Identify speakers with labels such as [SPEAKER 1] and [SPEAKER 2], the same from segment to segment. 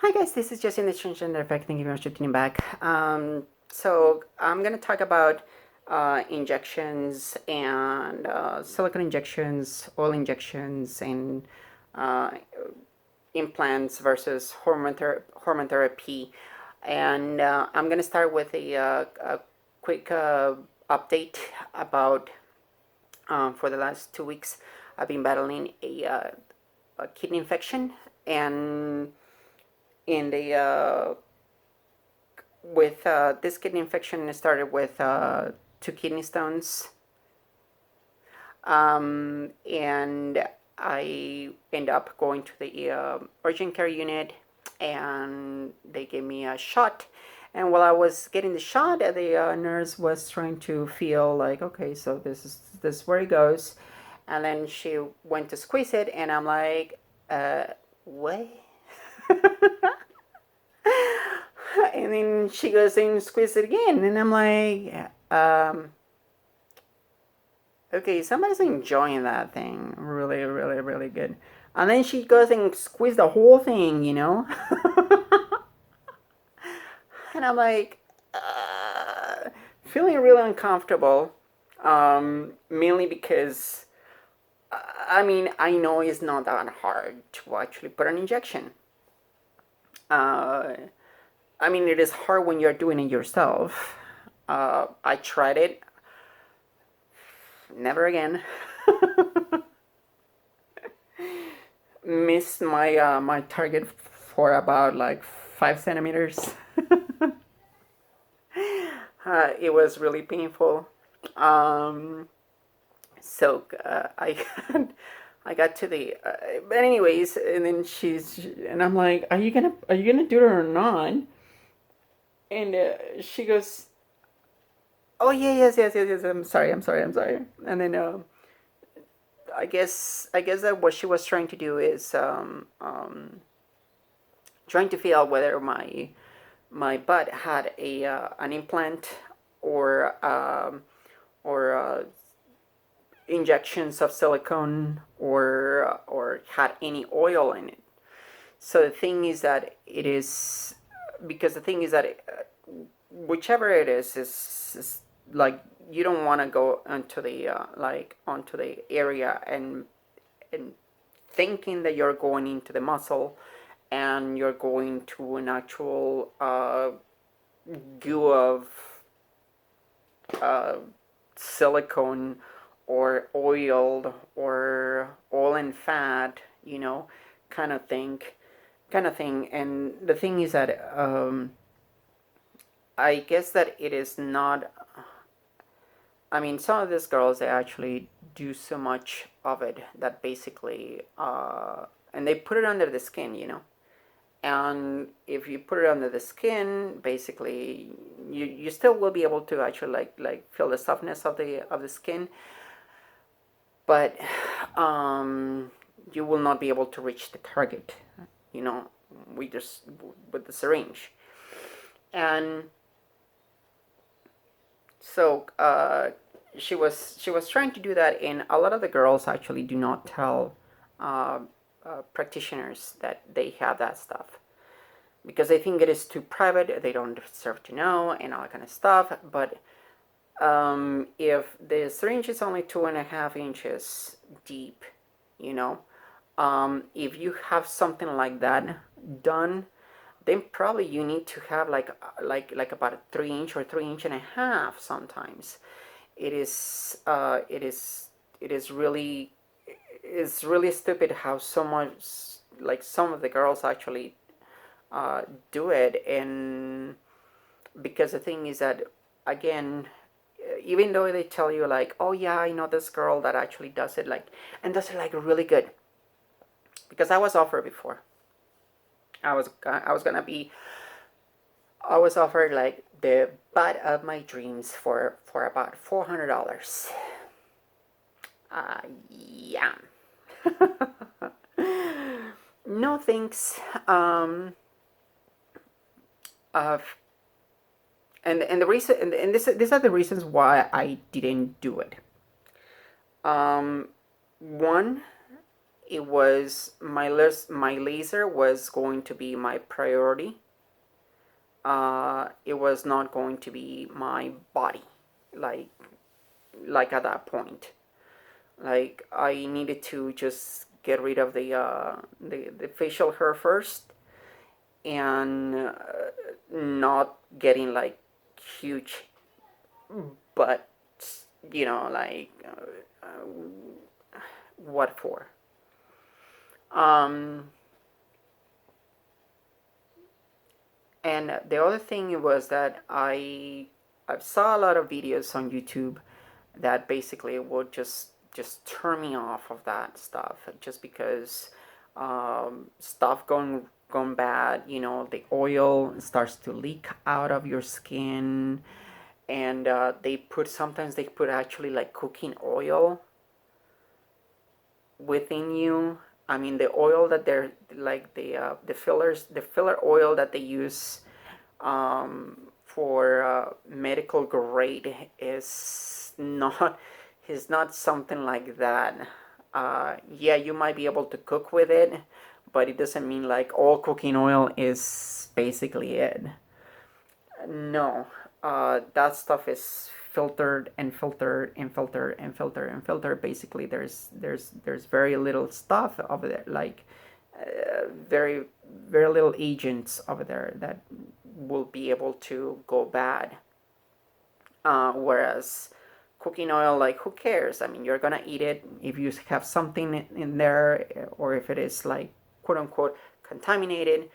[SPEAKER 1] Hi guys, this is Jesse in the Transgender Effect. Thank you very much for tuning back. So I'm gonna talk about injections and silicone injections, oil injections, and uh, implants versus hormone therapy. And I'm gonna start with a quick update about for the last 2 weeks. I've been battling a kidney infection, and in the with this kidney infection, it started with two kidney stones, and I end up going to the urgent care unit, and they gave me a shot. And while I was getting the shot, the nurse was trying to feel like, okay, so this is where it goes, and then she went to squeeze it, and I'm like, what? And then she goes and squeeze it again, and I'm like, okay, somebody's enjoying that thing really, really, really good. And then she goes and squeeze the whole thing, and I'm like, feeling really uncomfortable, mainly because, I mean, I know it's not that hard to actually put an injection. Uh, I mean, it is hard when you're doing it yourself. I tried it. Never again. Missed my target for about like 5 centimeters. It was really painful. Um, so I got to the but anyways, and then and I'm like, are you gonna do it or not? And she goes, oh yeah, yes. I'm sorry. And then I guess that what she was trying to do is trying to feel out whether my butt had a an implant or or injections of silicone or had any oil in it. So the thing is that it is because the thing is that whichever it is like you don't want to go onto the onto the area and thinking that you're going into the muscle and you're going to an actual goo of uh, silicone or oil and fat, kind of thing, And the thing is that I guess that it is not. I mean, some of these girls they actually do so much of it that basically, and they put it under the skin. And if you put it under the skin, basically you still will be able to actually feel the softness of the skin, but you will not be able to reach the target, you know, we just with the syringe. And so she was trying to do that, and a lot of the girls actually do not tell uh, practitioners that they have that stuff because they think it is too private. They don't deserve to know and all that kind of stuff. But if the syringe is only 2.5 inches deep, you know, if you have something like that done, then probably you need to have like about a 3 inch or 3 inch and a half. Sometimes it is it is really it's really stupid how so much like some of the girls actually do it. And because the thing is that, again, even though they tell you like, oh yeah, I know this girl that actually does it and does it really good, because I was offered before. I was offered like the butt of my dreams for about $400. Yeah. No thanks. Uh, and the reason and this these are the reasons why I didn't do it. One it was my laser was going to be my priority. It was not going to be my body, like at that point. Like I needed to just get rid of the facial hair first, and not getting like huge butt, like what for. Um, and the other thing was that I saw a lot of videos on YouTube that basically would just turn me off of that stuff, just because stuff gone bad. The oil starts to leak out of your skin, and sometimes they put actually like cooking oil within you. I mean, the oil that they're like the filler oil that they use for medical grade is not something like that. Yeah, you might be able to cook with it, but it doesn't mean like all cooking oil is basically it. No, that stuff is filtered and filtered and filtered and filtered and filtered. Basically, there's very little stuff over there, like very very little agents over there that will be able to go bad. Whereas cooking oil, like, who cares? I mean, you're gonna eat it if you have something in there, or if it is like quote unquote contaminated,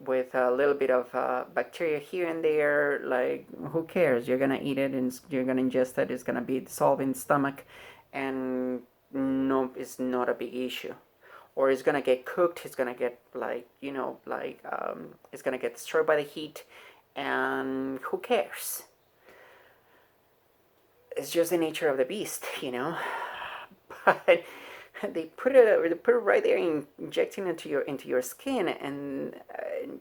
[SPEAKER 1] with a little bit of bacteria here and there. Like, who cares? You're gonna eat it and you're gonna ingest it. It's gonna be dissolved in the stomach, and no, it's not a big issue. Or it's gonna get cooked. It's gonna get like it's gonna get destroyed by the heat, and who cares? It's just the nature of the beast, But they put it right there, injecting into your skin, and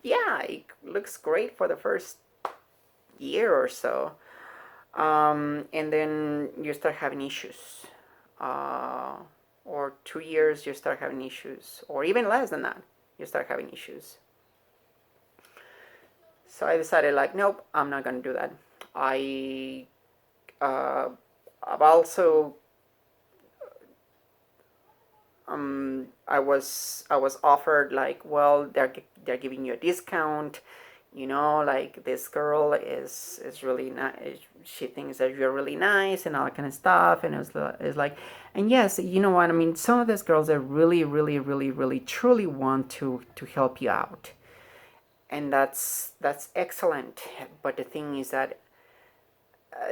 [SPEAKER 1] yeah, it looks great for the first year or so, and then you start having issues, uh, or 2 years you start having issues, or even less than that, you start having issues. So I decided, like, nope, I'm not gonna do that. I uh, I've also I was offered, like, well, they're giving you a discount, like, this girl is really nice. She thinks that you're really nice and all that kind of stuff, and it's like, and yes, you know what I mean. Some of these girls that really, really, really, really, truly want to help you out, and that's excellent. But the thing is that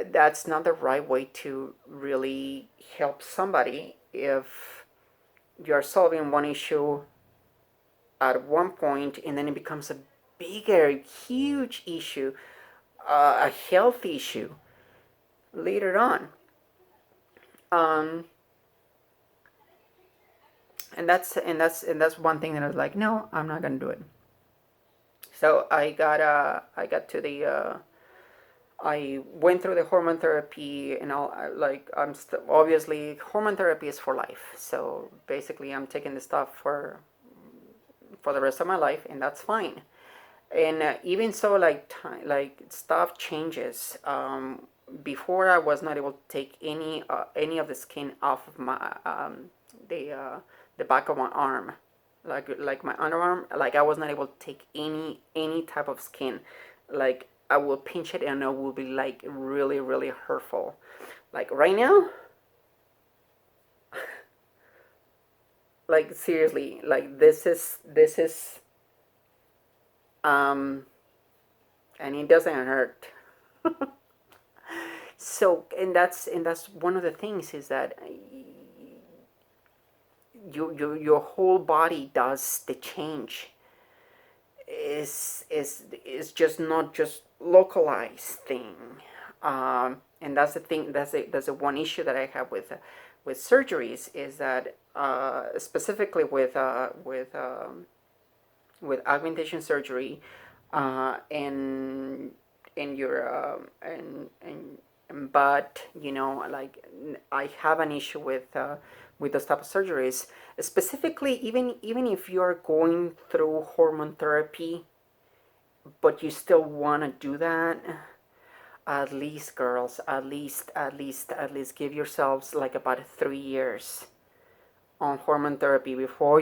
[SPEAKER 1] that's not the right way to really help somebody if you're solving one issue at one point, and then it becomes a bigger, huge issue, a health issue later on. Um, and that's one thing that I was like, no, I'm not gonna do it. So I got to the I went through the hormone therapy and all. Like, obviously hormone therapy is for life. So basically, I'm taking the stuff for the rest of my life, and that's fine. And even so, like, like, stuff changes. Before, I was not able to take any of the skin off of my the uh, the back of my arm, like my underarm. Like, I was not able to take any type of skin. Like, I will pinch it and it will be like really really hurtful. Like right now, like, seriously, like, this is um and it doesn't hurt. So, and that's one of the things, is that your whole body does the change. Is just not just localized thing. And that's the thing. That's the one issue that I have with surgeries, is that specifically with augmentation surgery, and your and but, like, I have an issue with those type of surgeries. Specifically, even if you're going through hormone therapy, but you still want to do that, at least, girls, at least give yourselves like about 3 years on hormone therapy before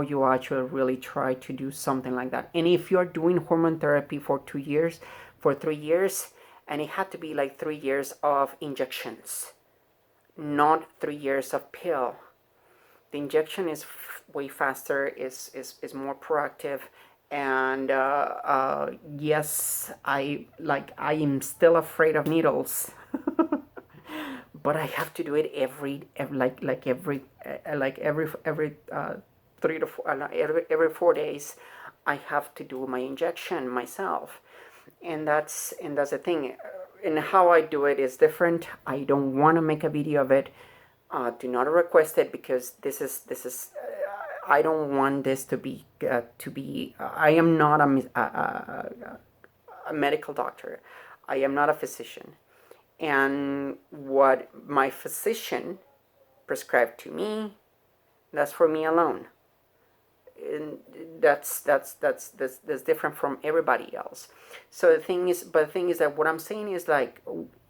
[SPEAKER 1] you actually really try to do something like that. And if you're doing hormone therapy for 2 years, for 3 years, and it had to be like 3 years of injections, not 3 years of pill. The injection is way faster, is more proactive, and yes, I am still afraid of needles. But I have to do it every like every 3 to 4 every 4 days. I have to do my injection myself, and that's the thing. And how I do it is different. I don't want to make a video of it. Do not request it, because this is. I don't want this to be. I am not a medical doctor. I am not a physician, and what my physician prescribed to me, that's for me alone. And that's different from everybody else. So the thing is that what I'm saying is, like,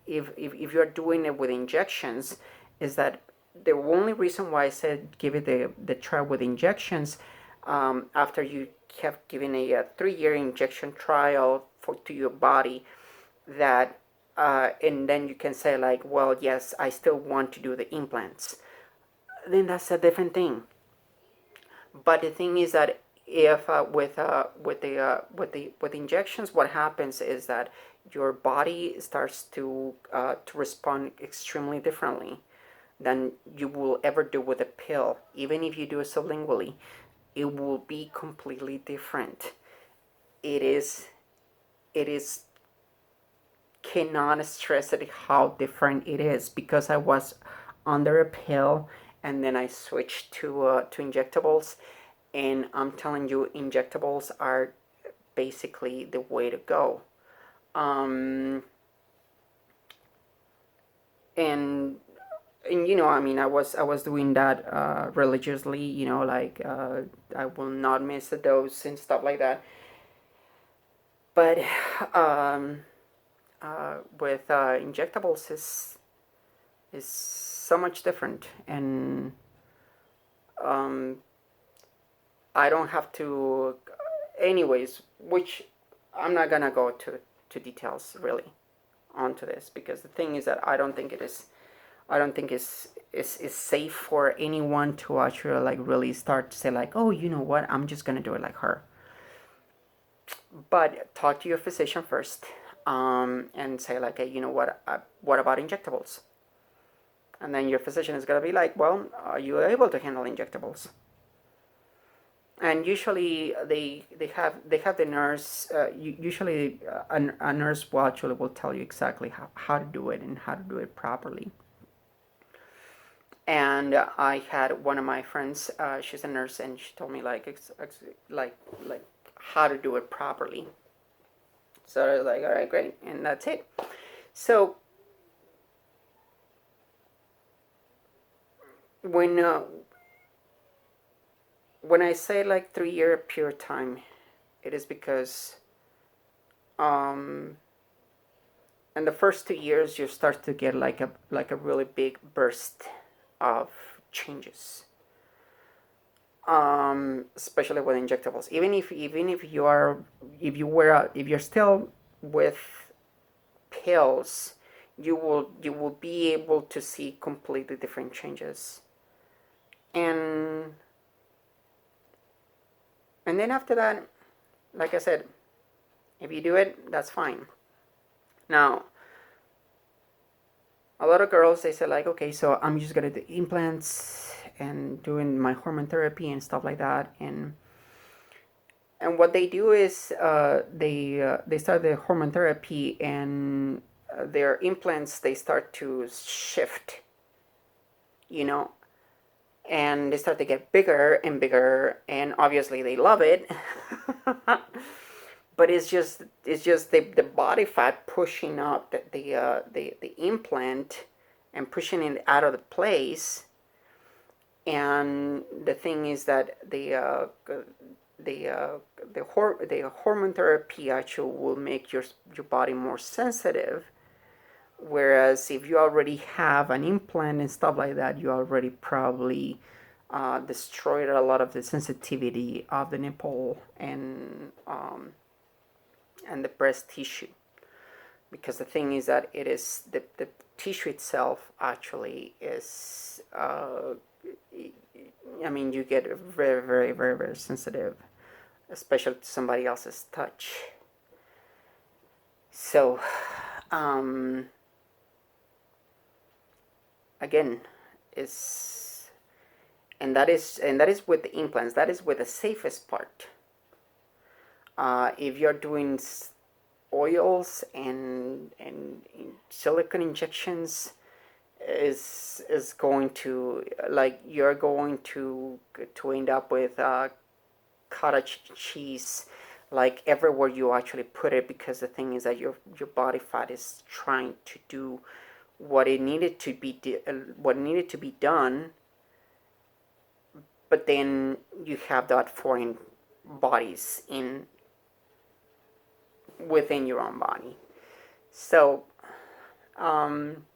[SPEAKER 1] if you're doing it with injections, is that the only reason why I said give it the try with injections, after you have given a 3 year injection trial to your body, that and then you can say, like, well, yes, I still want to do the implants, then that's a different thing. But the thing is that if with injections, what happens is that your body starts to respond extremely differently than you will ever do with a pill. Even if you do it sublingually, it will be completely different. It is it is cannot stress it how different it is, because I was under a pill and then I switched to injectables, and I'm telling you, injectables are basically the way to go. Um, and I mean, I was doing that religiously. Like, I will not miss a dose and stuff like that. But um, with injectables is so much different, and um, I don't have to, anyways. Which I'm not gonna go to details really onto this, because the thing is that I don't think it's safe for anyone to actually, like, really start to say, like, oh, you know what, I'm just gonna do it like her. But talk to your physician first, and say, like, hey, you know what about injectables? And then your physician is gonna be like, well, are you able to handle injectables? And usually they have the nurse. Usually a nurse will tell you exactly how to do it and how to do it properly. And I had one of my friends. She's a nurse, and she told me, like, like like how to do it properly. So I was like, all right, great, and that's it. So when uh, when I say, like, 3 year period time, it is because um, in the first 2 years you start to get like a really big burst of changes. Especially with injectables. Even if you're still with pills, you will be able to see completely different changes. And then after that, like I said, if you do it, that's fine. Now, a lot of girls, they say, like, okay, so I'm just gonna do implants and doing my hormone therapy and stuff like that, and what they do is they start the hormone therapy, and their implants, they start to shift, you know, and they start to get bigger and bigger, and obviously they love it. But it's just the body fat pushing up the implant and pushing it out of the place, And the thing is that the the hormone therapy actually will make your body more sensitive. Whereas if you already have an implant and stuff like that, you already probably destroyed a lot of the sensitivity of the nipple and the breast tissue. Because the thing is that it is the tissue itself actually is I mean, you get very, very, very, very sensitive, especially to somebody else's touch. So, um, again, is and that is with the implants. That is with the safest part. If you're doing oils and silicone injections, is going to, like, you're going to end up with cottage cheese like everywhere you actually put it, because the thing is that your body fat is trying to do what it needed to be what needed to be done, but then you have that foreign bodies in within your own body. So um,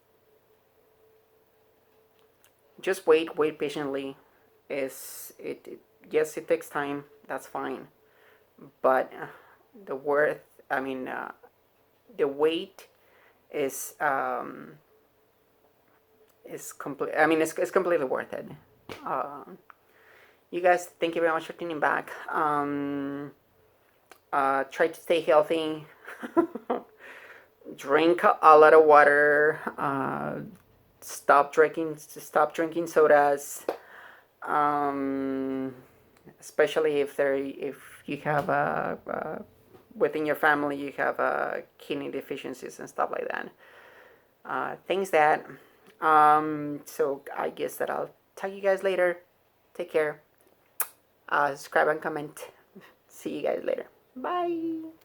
[SPEAKER 1] just wait patiently. Is it, yes, it takes time, that's fine, but the worth, I mean, the wait is complete. I mean, it's completely worth it. uh, you guys, thank you very much for tuning back. Try to stay healthy. Drink a lot of water. Stop drinking sodas. um, Especially if you have within your family you have kidney deficiencies and stuff like that. Things that. So I guess that I'll talk to you guys later. Take care. Subscribe and comment. See you guys later. Bye.